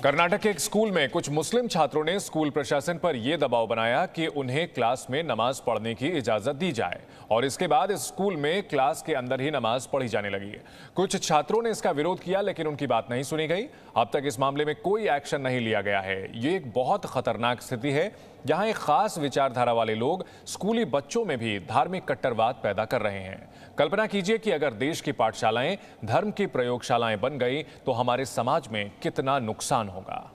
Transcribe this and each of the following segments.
कर्नाटक के एक स्कूल में कुछ मुस्लिम छात्रों ने स्कूल प्रशासन पर यह दबाव बनाया कि उन्हें क्लास में नमाज पढ़ने की इजाजत दी जाए और इसके बाद इस स्कूल में क्लास के अंदर ही नमाज पढ़ी जाने लगी। कुछ छात्रों ने इसका विरोध किया लेकिन उनकी बात नहीं सुनी गई। अब तक इस मामले में कोई एक्शन नहीं लिया गया है। ये एक बहुत खतरनाक स्थिति है जहां एक खास विचारधारा वाले लोग स्कूली बच्चों में भी धार्मिक कट्टरवाद पैदा कर रहे हैं। कल्पना कीजिए कि अगर देश की पाठशालाएं धर्म की प्रयोगशालाएं बन गई तो हमारे समाज में कितना नुकसान होगा।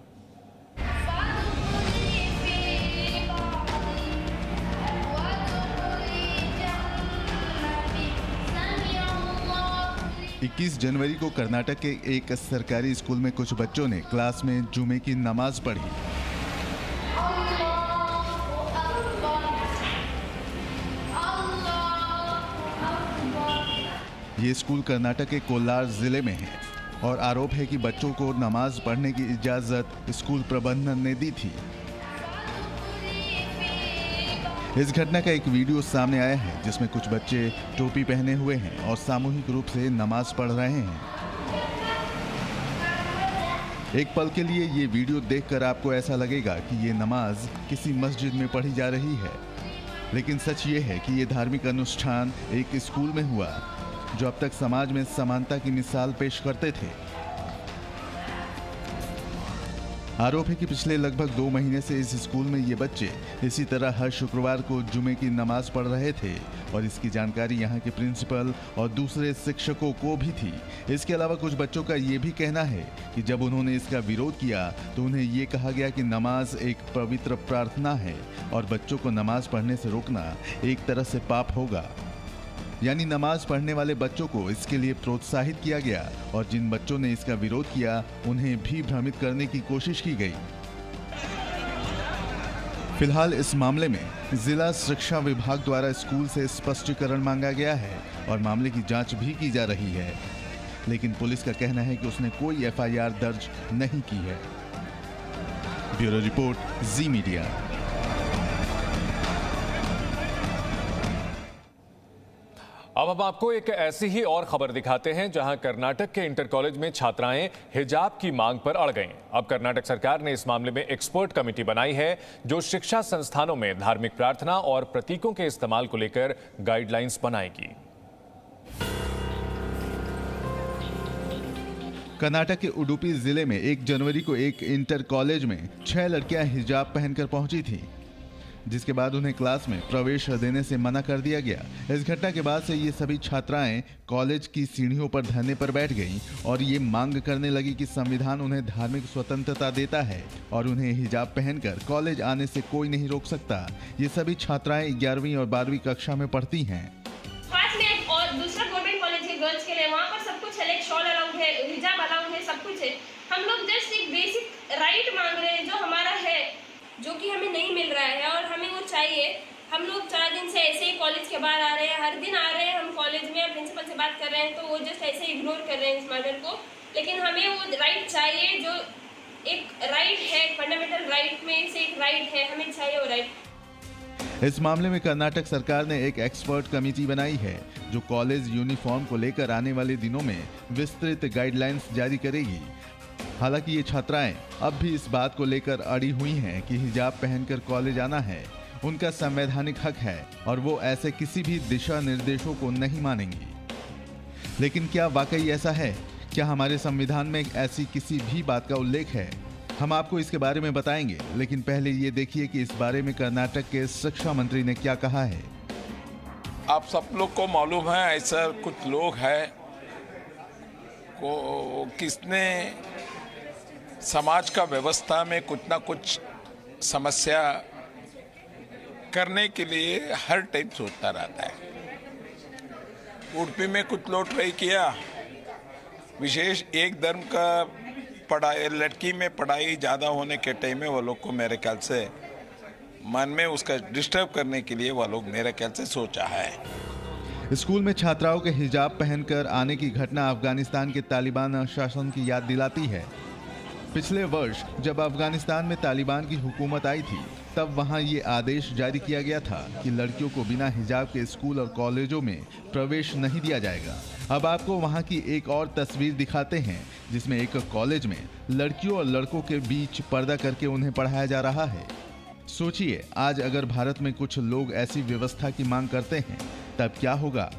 इक्कीस जनवरी को कर्नाटक के एक सरकारी स्कूल में कुछ बच्चों ने क्लास में जुमे की नमाज पढ़ी। ये स्कूल कर्नाटक के कोलार जिले में है और आरोप है कि बच्चों को नमाज पढ़ने की इजाजत स्कूल प्रबंधन ने दी थी। इस घटना का एक वीडियो सामने आया है जिसमें कुछ बच्चे टोपी पहने हुए हैं और सामूहिक रूप से नमाज पढ़ रहे हैं। एक पल के लिए ये वीडियो देखकर आपको ऐसा लगेगा कि ये नमाज किसी मस्जिद में पढ़ी जा रही है, लेकिन सच ये है कि ये धार्मिक अनुष्ठान एक स्कूल में हुआ जो अब तक समाज में समानता की मिसाल पेश करते थे। आरोप है कि पिछले लगभग 2 महीने से इस स्कूल में ये बच्चे इसी तरह हर शुक्रवार को जुमे की नमाज पढ़ रहे थे और इसकी जानकारी यहाँ के प्रिंसिपल और दूसरे शिक्षकों को भी थी। इसके अलावा कुछ बच्चों का ये भी कहना है कि जब उन्होंने इसका विरोध किया तो उन्हें ये कहा गया कि नमाज एक पवित्र प्रार्थना है और बच्चों को नमाज पढ़ने से रोकना एक तरह से पाप होगा। यानी नमाज पढ़ने वाले बच्चों को इसके लिए प्रोत्साहित किया गया और जिन बच्चों ने इसका विरोध किया उन्हें भी भ्रमित करने की कोशिश की गई। फिलहाल इस मामले में जिला शिक्षा विभाग द्वारा स्कूल से स्पष्टीकरण मांगा गया है और मामले की जांच भी की जा रही है, लेकिन पुलिस का कहना है कि उसने कोई एफआईआर दर्ज नहीं की है। ब्यूरो रिपोर्ट, जी मीडिया। अब हम आपको एक ऐसी ही और खबर दिखाते हैं जहां कर्नाटक के इंटर कॉलेज में छात्राएं हिजाब की मांग पर अड़ गईं। अब कर्नाटक सरकार ने इस मामले में एक्सपर्ट कमेटी बनाई है जो शिक्षा संस्थानों में धार्मिक प्रार्थना और प्रतीकों के इस्तेमाल को लेकर गाइडलाइंस बनाएगी। कर्नाटक के उडुपी जिले में 1 जनवरी को एक इंटर कॉलेज में 6 लड़कियां हिजाब पहनकर पहुंची थी, जिसके बाद उन्हें क्लास में प्रवेश देने से मना कर दिया गया। इस घटना के बाद से ये सभी छात्राएं कॉलेज की सीढ़ियों पर धरने पर बैठ गईं और ये मांग करने लगी कि संविधान उन्हें धार्मिक स्वतंत्रता देता है और उन्हें हिजाब पहनकर कॉलेज आने से कोई नहीं रोक सकता। ये सभी छात्राएं 11वीं और 12वीं कक्षा में पढ़ती हैं। और दूसरा गवर्नमेंट कॉलेज है गर्ल्स के लिए, वहाँ पर सब कुछ है, शॉल अलाउड है, हिजाब अलाउड है, सब कुछ है। हम लोग जस्ट एक बेसिक राइट मांग रहे हैं जो हमारा है, जो कि हमें नहीं मिल रहा है और हमें वो चाहिए। हम लोग 4 दिन से ऐसे ही कॉलेज के बाहर आ रहे हैं, हर दिन आ रहे हैं हम कॉलेज में, प्रिंसिपल से बात कर रहे हैं तो वो जस्ट ऐसे इग्नोर कर रहे हैं इस मैटर को। लेकिन हमें वो राइट चाहिए जो एक राइट है, फंडामेंटल राइट में से एक राइट है, हमें चाहिए वो राइट। इस मामले में कर्नाटक सरकार ने एक एक्सपर्ट कमेटी बनाई है जो कॉलेज यूनिफॉर्म को लेकर आने वाले दिनों में विस्तृत गाइडलाइंस जारी करेगी। हालांकि ये छात्राएं अब भी इस बात को लेकर अड़ी हुई हैं कि हिजाब पहनकर कॉलेज आना है उनका संवैधानिक हक है और वो ऐसे किसी भी दिशा निर्देशों को नहीं मानेंगी। लेकिन क्या वाकई ऐसा है? क्या हमारे संविधान में ऐसी किसी भी बात का उल्लेख है? हम आपको इसके बारे में बताएंगे, लेकिन पहले ये देखिए कि इस बारे में कर्नाटक के शिक्षा मंत्री ने क्या कहा है। आप सब लोग को मालूम है ऐसा कुछ लोग हैं को किसने समाज का व्यवस्था में कुछ ना कुछ समस्या करने के लिए हर टाइम सोचता रहता है। उडुपी में कुछ लोग ट्राई किया, विशेष एक धर्म का पढ़ाई, लड़की में पढ़ाई ज़्यादा होने के टाइम में वो लोग को मेरे ख्याल से मन में उसका डिस्टर्ब करने के लिए वो लोग मेरे ख्याल से सोचा है। स्कूल में छात्राओं के हिजाब पहनकर आने की घटना अफगानिस्तान के तालिबान शासन की याद दिलाती है। पिछले वर्ष जब अफगानिस्तान में तालिबान की हुकूमत आई थी तब वहां ये आदेश जारी किया गया था कि लड़कियों को बिना हिजाब के स्कूल और कॉलेजों में प्रवेश नहीं दिया जाएगा। अब आपको वहां की एक और तस्वीर दिखाते हैं जिसमें एक कॉलेज में लड़कियों और लड़कों के बीच पर्दा करके उन्हें पढ़ाया जा रहा है। सोचिए, आज अगर भारत में कुछ लोग ऐसी व्यवस्था की मांग करते हैं तब क्या होगा।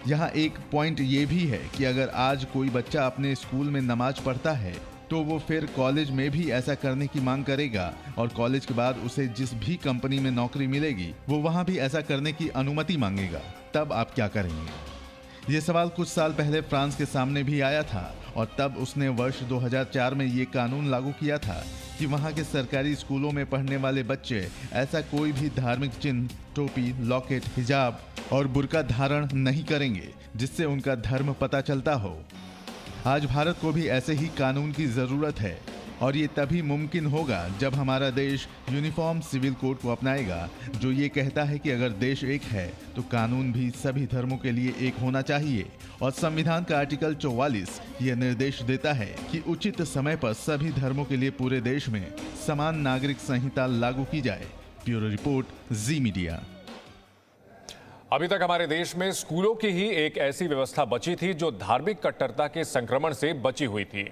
यहाँ एक पॉइंट ये भी है कि अगर आज कोई बच्चा अपने स्कूल में नमाज पढ़ता है तो वो फिर कॉलेज में भी ऐसा करने की मांग करेगा और कॉलेज के बाद उसे जिस भी कंपनी में नौकरी मिलेगी वो वहाँ भी ऐसा करने की अनुमति मांगेगा। तब आप क्या करेंगे? ये सवाल कुछ साल पहले फ्रांस के सामने भी आया था और तब उसने वर्ष 2004 में ये कानून लागू किया था कि वहाँ के सरकारी स्कूलों में पढ़ने वाले बच्चे ऐसा कोई भी धार्मिक चिन्ह, टोपी, लॉकेट, हिजाब और बुर्का धारण नहीं करेंगे जिससे उनका धर्म पता चलता हो। आज भारत को भी ऐसे ही कानून की जरूरत है और ये तभी मुमकिन होगा जब हमारा देश यूनिफॉर्म सिविल कोड को अपनाएगा, जो ये कहता है कि अगर देश एक है तो कानून भी सभी धर्मों के लिए एक होना चाहिए। और संविधान का आर्टिकल 44 ये निर्देश देता है कि उचित समय पर सभी धर्मों के लिए पूरे देश में समान नागरिक संहिता लागू की जाए। ब्यूरो रिपोर्ट, जी मीडिया। अभी तक हमारे देश में स्कूलों की ही एक ऐसी व्यवस्था बची थी जो धार्मिक कट्टरता के संक्रमण से बची हुई थी,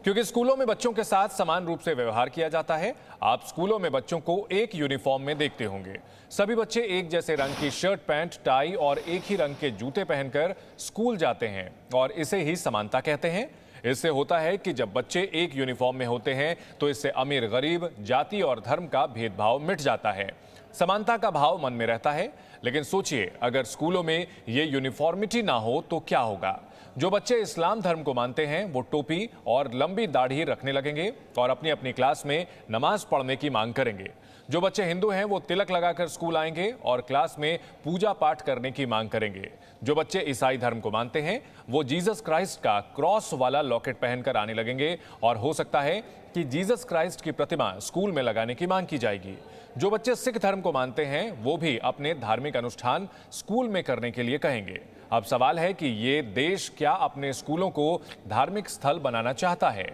क्योंकि स्कूलों में बच्चों के साथ समान रूप से व्यवहार किया जाता है। आप स्कूलों में बच्चों को एक यूनिफॉर्म में देखते होंगे। सभी बच्चे एक जैसे रंग की शर्ट, पैंट, टाई और एक ही रंग के जूते पहनकर स्कूल जाते हैं और इसे ही समानता कहते हैं। इससे होता है कि जब बच्चे एक यूनिफॉर्म में होते हैं तो इससे अमीर गरीब, जाति और धर्म का भेदभाव मिट जाता है। समानता का भाव मन में रहता है। लेकिन सोचिए, अगर स्कूलों में ये यूनिफॉर्मिटी ना हो तो क्या होगा। जो बच्चे इस्लाम धर्म को मानते हैं वो टोपी और लंबी दाढ़ी रखने लगेंगे और अपनी अपनी क्लास में नमाज पढ़ने की मांग करेंगे। जो बच्चे हिंदू हैं वो तिलक लगाकर स्कूल आएंगे और क्लास में पूजा पाठ करने की मांग करेंगे। जो बच्चे ईसाई धर्म को मानते हैं वो जीसस क्राइस्ट का क्रॉस वाला लॉकेट पहनकर आने लगेंगे और हो सकता है कि जीसस क्राइस्ट की प्रतिमा स्कूल में लगाने की मांग की जाएगी। जो बच्चे सिख धर्म को मानते हैं वो भी अपने धार्मिक अनुष्ठान स्कूल में करने के लिए कहेंगे। अब सवाल है कि ये देश क्या अपने स्कूलों को धार्मिक स्थल बनाना चाहता है?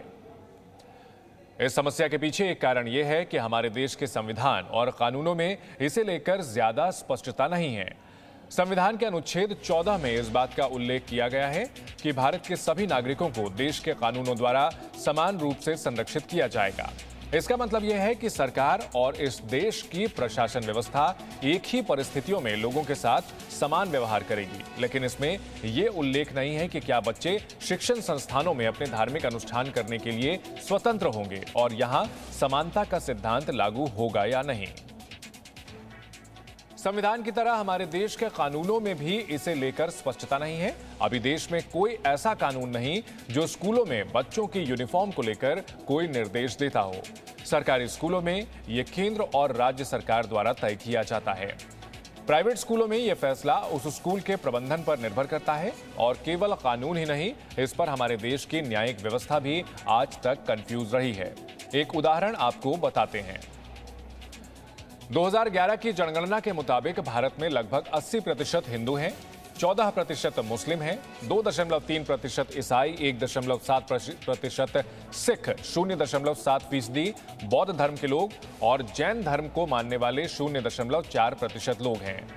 इस समस्या के पीछे एक कारण यह है कि हमारे देश के संविधान और कानूनों में इसे लेकर ज्यादा स्पष्टता नहीं है। संविधान के अनुच्छेद 14 में इस बात का उल्लेख किया गया है कि भारत के सभी नागरिकों को देश के कानूनों द्वारा समान रूप से संरक्षित किया जाएगा। इसका मतलब यह है कि सरकार और इस देश की प्रशासन व्यवस्था एक ही परिस्थितियों में लोगों के साथ समान व्यवहार करेगी। लेकिन इसमें यह उल्लेख नहीं है कि क्या बच्चे शिक्षण संस्थानों में अपने धार्मिक अनुष्ठान करने के लिए स्वतंत्र होंगे और यहां समानता का सिद्धांत लागू होगा या नहीं। संविधान की तरह हमारे देश के कानूनों में भी इसे लेकर स्पष्टता नहीं है। अभी देश में कोई ऐसा कानून नहीं जो स्कूलों में बच्चों की यूनिफॉर्म को लेकर कोई निर्देश देता हो। सरकारी स्कूलों में यह केंद्र और राज्य सरकार द्वारा तय किया जाता है। प्राइवेट स्कूलों में यह फैसला उस स्कूल के प्रबंधन पर निर्भर करता है और केवल कानून ही नहीं, इस पर हमारे देश की न्यायिक व्यवस्था भी आज तक कंफ्यूज रही है। एक उदाहरण आपको बताते हैं। 2011 की जनगणना के मुताबिक भारत में लगभग 80% हिंदू हैं, 14% मुस्लिम हैं, 2.3% ईसाई, 1.7% सिख, 0.7% बौद्ध धर्म के लोग और जैन धर्म को मानने वाले 0.4% लोग हैं।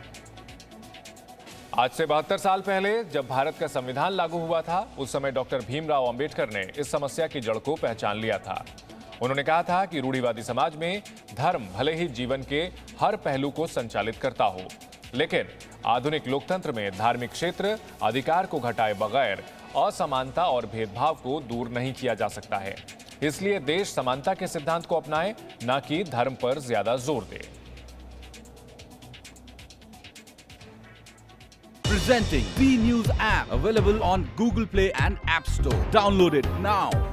आज से 72 साल पहले जब भारत का संविधान लागू हुआ था, उस समय डॉक्टर भीमराव अंबेडकर ने इस समस्या की जड़ को पहचान लिया था। उन्होंने कहा था कि रूढ़िवादी समाज में धर्म भले ही जीवन के हर पहलू को संचालित करता हो, लेकिन आधुनिक लोकतंत्र में धार्मिक क्षेत्र अधिकार को घटाए बगैर असमानता और भेदभाव को दूर नहीं किया जा सकता है। इसलिए देश समानता के सिद्धांत को अपनाए, न कि धर्म पर ज्यादा जोर दे। Presenting B News app, available on Google Play and App Store. Download it now.